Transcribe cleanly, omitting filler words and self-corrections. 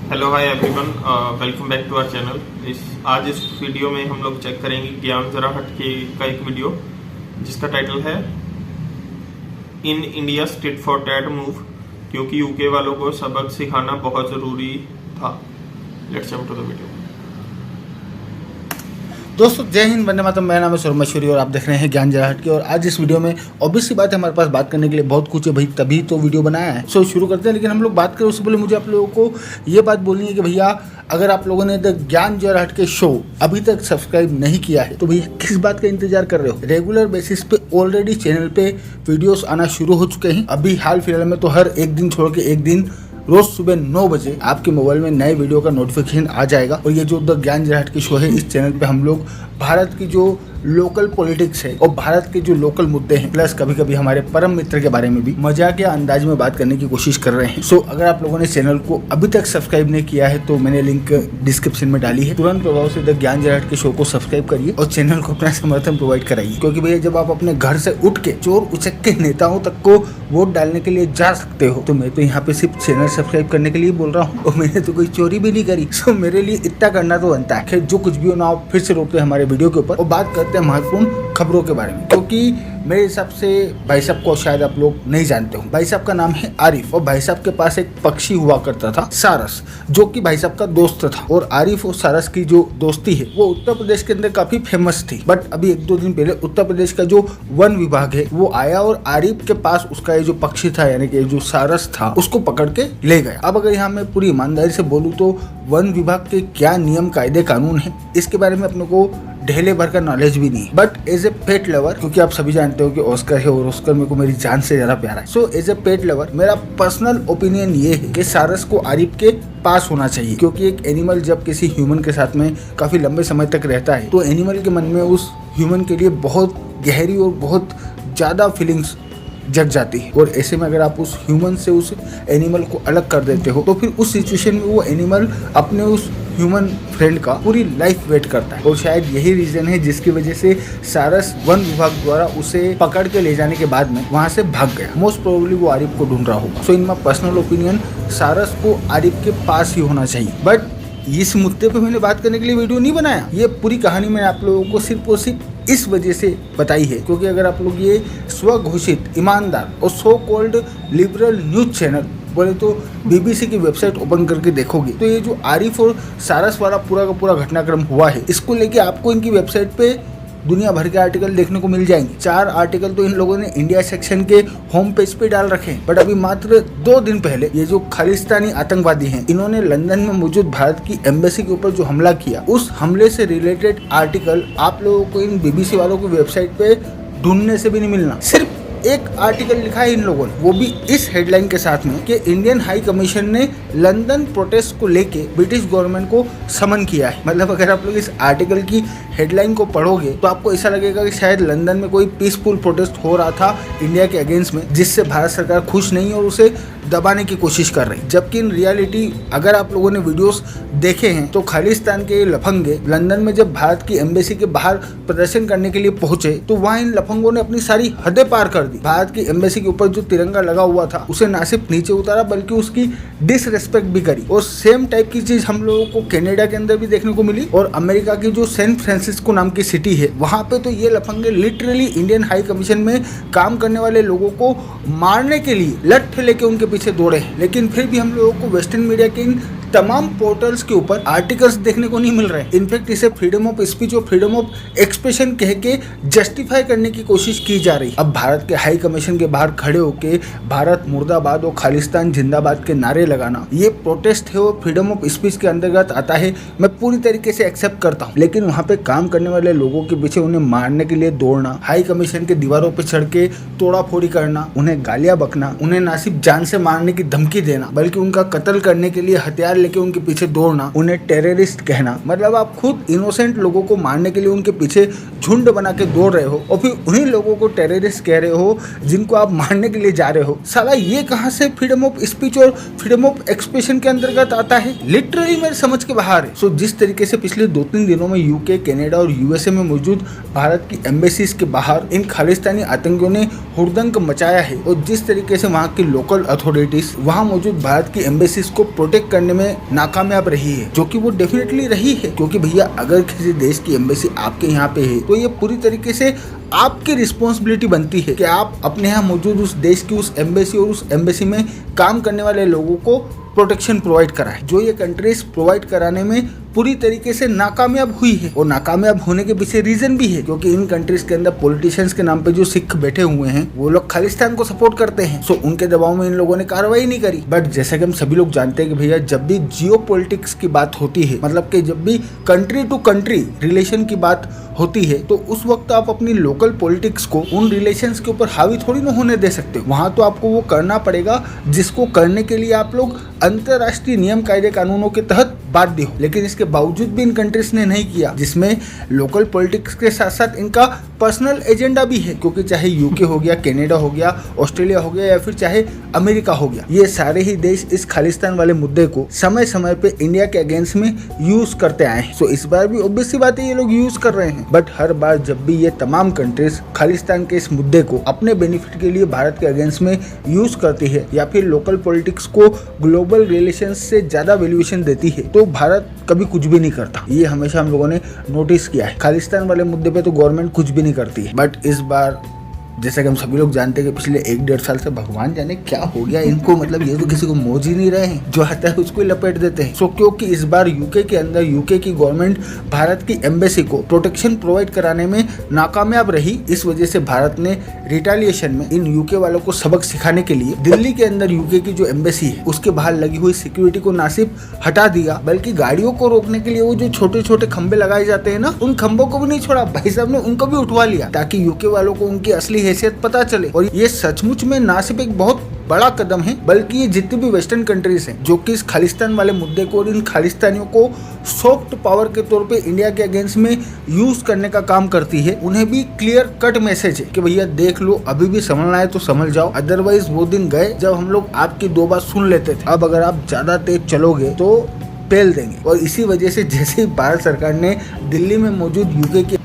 Hello hi everyone, welcome back to our channel. आज इस video में हम लोग चेक करेंगे ज्ञान जरा हट के का एक वीडियो जिसका टाइटल है in India tit for tat move, क्योंकि यूके वालों को सबक सिखाना बहुत ज़रूरी था। Let's jump to the video. दोस्तों जय हिंद, वंदे मातरम। मेरा नाम है सौरभ मशहूरी और आप देख रहे हैं ज्ञान जरा हट के। और आज इस वीडियो में ऑब्वियसली बात है, हमारे पास बात करने के लिए बहुत कुछ है भाई, तभी तो वीडियो बनाया है। सो शुरू करते हैं। लेकिन हम लोग बात करें उससे पहले मुझे आप लोगों को ये बात बोलनी है कि भैया अगर आप लोगों ने द ज्ञान जरा हट के शो अभी तक सब्सक्राइब नहीं किया है तो भैया किस बात का इंतजार कर रहे हो। रेगुलर बेसिस पे ऑलरेडी चैनल पे वीडियोस आना शुरू हो चुके हैं। अभी हाल फिलहाल में तो हर एक दिन छोड़ के एक दिन रोज सुबह 9 बजे आपके मोबाइल में नए वीडियो का नोटिफिकेशन आ जाएगा। और ये जो द ज्ञान जरा हट के शो है, इस चैनल पे हम लोग भारत की जो लोकल पॉलिटिक्स है और भारत के जो लोकल मुद्दे हैं, प्लस कभी कभी हमारे परम मित्र के बारे में भी मजाक या अंदाज में बात करने की कोशिश कर रहे हैं। सो अगर आप लोगों ने चैनल को अभी तक सब्सक्राइब नहीं किया है तो मैंने लिंक डिस्क्रिप्शन में डाली है। तुरंत प्रभाव से द ज्ञान जरा हट के शो को सब्सक्राइब करिए और चैनल को अपना समर्थन प्रोवाइड कराइए। क्योंकि भैया जब आप अपने घर से उठ के चोर उचक के नेताओं तक को वोट डालने के लिए जा सकते हो, तो मैं तो यहाँ पे सिर्फ चैनल सब्सक्राइब करने के लिए बोल रहा हूँ और मैंने तो कोई चोरी भी नहीं करी। सो मेरे लिए इतना करना तो बनता है। खैर जो कुछ भी हो ना, आप फिर से रोकते हैं हमारे वीडियो के ऊपर और बात करते हैं महत्वपूर्ण खबरों के बारे में। क्योंकि मेरे हिसाब से भाई साहब को शायद आप लोग नहीं जानते हो। भाई साहब का नाम है आरिफ और भाई साहब के पास एक पक्षी हुआ करता था सारस, जो कि भाई साहब का दोस्त था। और आरिफ और सारस की जो दोस्ती है वो उत्तर प्रदेश के अंदर काफी फेमस थी। बट अभी 1-2 दिन पहले उत्तर प्रदेश का जो वन विभाग है वो आया और आरिफ के पास उसका ये जो पक्षी था, यानी कि जो सारस था, उसको पकड़ के ले गया। अब अगर यहाँ मैं पूरी ईमानदारी से बोलूँ तो वन विभाग के क्या नियम कायदे कानून है इसके बारे में अपने को ढेले भर का नॉलेज भी नहीं। But as a pet lover, क्योंकि आप सभी जानते हो कि ऑस्कर है और ऑस्कर मेरे को मेरी जान से ज्यादा प्यारा है। So as a pet lover मेरा पर्सनल ओपिनियन ये है कि सारस को आरिफ के पास होना चाहिए। क्योंकि एक एनिमल जब किसी ह्यूमन के साथ में काफी लंबे समय तक रहता है तो एनिमल के मन में उस ह्यूमन के लिए बहुत गहरी और बहुत ज्यादा फीलिंग्स जग जाती है। और ऐसे में अगर आप उस ह्यूमन से उस एनिमल को अलग कर देते हो तो फिर उस सिचुएशन में वो एनिमल अपने उस ह्यूमन फ्रेंड का पूरी लाइफ वेट करता है। और शायद यही रीजन है जिसकी वजह से सारस वन विभाग द्वारा उसे पकड़ के ले जाने के बाद में वहां से भाग गया। मोस्ट प्रोबेबली वो आरिफ को ढूंढ रहा होगा। सो इन माय पर्सनल ओपिनियन सारस को आरिफ के पास ही होना चाहिए। बट इस मुद्दे पे मैंने बात करने के लिए वीडियो नहीं बनाया। ये पूरी कहानी मैंने आप लोगों को सिर्फ और सिर्फ इस वजह से बताई है क्योंकि अगर आप लोग ये स्वघोषित ईमानदार और so called liberal news channel बोले तो बीबीसी की वेबसाइट ओपन करके देखोगे तो ये जो आरिफ और सारस वाला पूरा का पूरा घटनाक्रम हुआ है, इसको लेके आपको इनकी वेबसाइट पे दुनिया भर के आर्टिकल देखने को मिल जाएंगे। 4 आर्टिकल तो इन लोगों ने इंडिया सेक्शन के होम पेज पे डाल रखे हैं। बट अभी मात्र 2 दिन पहले ये जो खालिस्तानी आतंकवादी हैं, इन्होंने लंदन में मौजूद भारत की एम्बेसी के ऊपर जो हमला किया, उस हमले से रिलेटेड आर्टिकल आप लोगों को इन बीबीसी वालों की वेबसाइट पे ढूंढने से भी नहीं मिलना। सिर्फ एक आर्टिकल लिखा है इन लोगों ने, वो भी इस हेडलाइन के साथ में कि इंडियन हाई कमीशन ने लंदन प्रोटेस्ट को लेके ब्रिटिश गवर्नमेंट को समन किया है। मतलब अगर आप लोग इस आर्टिकल की हेडलाइन को पढ़ोगे तो आपको ऐसा लगेगा कि शायद लंदन में कोई पीसफुल प्रोटेस्ट हो रहा था इंडिया के अगेंस्ट में, जिससे भारत सरकार खुश नहीं और उसे दबाने की कोशिश कर रही। जबकि इन रियलिटी अगर आप लोगों ने वीडियोस देखे हैं तो खालिस्तान के लफंगे लंदन में जब भारत की एम्बेसी के बाहर प्रदर्शन करने के लिए पहुंचे तो वहां इन लफंगों ने अपनी सारी हदें पार कर दी। भारत की एम्बेसी के ऊपर जो तिरंगा लगा हुआ था उसे ना सिर्फ नीचे उतारा बल्कि उसकी डिसरेस्पेक्ट भी करी। और सेम टाइप की चीज हम लोगों को कनाडा के अंदर भी देखने को मिली। और अमेरिका की जो सैन फ्रांसिस्को नाम की सिटी है वहां पे तो ये लफंगे लिटरली इंडियन हाई कमीशन में काम करने वाले लोगों को मारने के लिए लठ लेके उनके पीछे दौड़े। लेकिन फिर भी हम लोगों को वेस्टर्न मीडिया के इन तमाम पोर्टल्स के ऊपर आर्टिकल्स देखने को नहीं मिल रहे। इनफैक्ट इसे फ्रीडम ऑफ स्पीच और फ्रीडम ऑफ एक्सप्रेशन कह के जस्टिफाई करने की कोशिश की जा रही। अब भारत के हाई कमीशन के बाहर खड़े होके भारत मुर्दाबाद और खालिस्तान जिंदाबाद के नारे लगाना, ये प्रोटेस्ट है और फ्रीडम ऑफ स्पीच के अंतर्गत आता है। मैं पूरी तरीके से एक्सेप्ट करता हूँ। लेकिन वहाँ पे काम करने वाले लोगों के पीछे उन्हें मारने के लिए दौड़ना, हाई कमीशन के दीवारों पर चढ़ के तोड़ा फोड़ी करना, उन्हें गालियां बकना, उन्हें ना सिर्फ जान से मारने की धमकी देना बल्कि उनका कत्ल करने के लिए हथियार लेके उनके पीछे दौड़ना, उन्हें टेररिस्ट कहना, मतलब आप खुद इनोसेंट लोगों को मारने के लिए उनके पीछे झुंड बना के दौड़ रहे हो और फिर उन्हीं लोगों को टेररिस्ट कह रहे हो जिनको आप मारने के लिए जा रहे हो। साला ये कहां से फ्रीडम ऑफ स्पीच और फ्रीडम ऑफ एक्सप्रेशन के अंतर्गत आता है? लिटरली मेरे समझ के बाहर है। सो जिस तरीके से पिछले 2-3 दिनों में यूके, कनाडा और यूएसए में मौजूद भारत की एम्बेसीज के बाहर इन खालिस्तानी आतंकियों ने हुड़दंग मचाया है और जिस तरीके से वहाँ की लोकल अथॉरिटीज वहाँ मौजूद भारत की एम्बेसीज को प्रोटेक्ट करने में नाकामयाब रही है, जो कि वो डेफिनेटली रही है। क्योंकि भैया अगर किसी देश की एम्बेसी आपके यहाँ पे है तो ये पूरी तरीके से आपकी रिस्पॉन्सिबिलिटी बनती है कि आप अपने यहाँ मौजूद उस देश की उस एम्बेसी और उस एम्बेसी में काम करने वाले लोगों को प्रोटेक्शन प्रोवाइड कराए, जो ये कंट्रीज प्रोवाइड कराने में पूरी तरीके से नाकामयाब हुई है। और नाकामयाब होने के पीछे रीजन भी है, क्योंकि इन कंट्रीज के अंदर पॉलिटिशियंस के नाम पे जो सिख बैठे हुए हैं वो लोग खालिस्तान को सपोर्ट करते हैं। सो उनके दबाव में इन लोगों ने कार्रवाई नहीं करी। बट जैसा कि हम सभी लोग जानते हैं कि भैया जब भी जियो पॉलिटिक्स की बात होती है, मतलब कि जब भी कंट्री टू कंट्री रिलेशन की बात होती है, तो उस वक्त आप अपनी लोकल पॉलिटिक्स को उन रिलेशंस के ऊपर हावी थोड़ी ना होने दे सकते हो। वहां तो आपको वो करना पड़ेगा जिसको करने के लिए आप लोग अंतरराष्ट्रीय नियम कायदे कानूनों के तहत बाध्य हो। लेकिन इसके बावजूद भी इन कंट्रीज ने नहीं किया, जिसमें लोकल पॉलिटिक्स के साथ साथ इनका पर्सनल एजेंडा भी है। क्योंकि चाहे यूके हो गया, कनाडा हो गया, ऑस्ट्रेलिया हो गया या फिर चाहे अमेरिका हो गया, ये सारे ही देश इस खालिस्तान वाले मुद्दे को समय समय पे इंडिया के अगेंस्ट में यूज करते आए हैं। सो इस बार भी ऑब्वियस सी बात है ये लोग यूज कर रहे हैं। बट हर बार जब भी ये तमाम कंट्रीज खालिस्तान के इस मुद्दे को अपने बेनिफिट के लिए भारत के अगेंस्ट में यूज करती है या फिर लोकल पॉलिटिक्स को ग्लोबल रिलेशंस से ज्यादा वैल्यूएशन देती है, तो भारत कभी कुछ भी नहीं करता। ये हमेशा हम लोगों ने नोटिस किया है। खालिस्तान वाले मुद्दे पे तो गवर्नमेंट कुछ भी नहीं करती है। बट इस बार जैसा कि हम सभी लोग जानते हैं कि पिछले 1-1.5 साल से भगवान जाने क्या हो गया इनको, मतलब ये तो किसी को मौज ही नहीं रहे हैं, जो आता है उसको ही लपेट देते हैं। सो क्योंकि इस बार यूके के अंदर यूके की गवर्नमेंट भारत की एम्बेसी को प्रोटेक्शन प्रोवाइड कराने में नाकामयाब रही, इस वजह से भारत ने रिटेलिएशन में इन यूके वालों को सबक सिखाने के लिए दिल्ली के अंदर यूके की जो एम्बेसी है उसके बाहर लगी हुई सिक्योरिटी को ना सिर्फ हटा दिया, बल्कि गाड़ियों को रोकने के लिए वो जो छोटे छोटे खंबे लगाए जाते हैं ना, उन खंबों को भी नहीं छोड़ा, भाई साहब ने उनको भी उठवा लिया, ताकि यूके वालों को उनकी असली हैसियत पता चले। और ये सचमुच में ना सिर्फ एक बहुत बड़ा कदम है, बल्कि ये जितनी भी वेस्टर्न कंट्रीज हैं जो कि इस खालिस्तान वाले मुद्दे को और इन खालिस्तानियों को सॉफ्ट पावर के तौर पे इंडिया के अगेंस्ट में यूज करने का काम करती है, उन्हें भी क्लियर कट मैसेज है कि भैया देख लो, अभी भी संभलना है तो संभल जाओ, अदरवाइज वो दिन गए जब हम लोग आपकी 2 बात सुन लेते थे। अब अगर आप ज्यादा तेज चलोगे तो पेल देंगे। और इसी वजह से जैसे ही भारत सरकार ने दिल्ली में मौजूद यूके की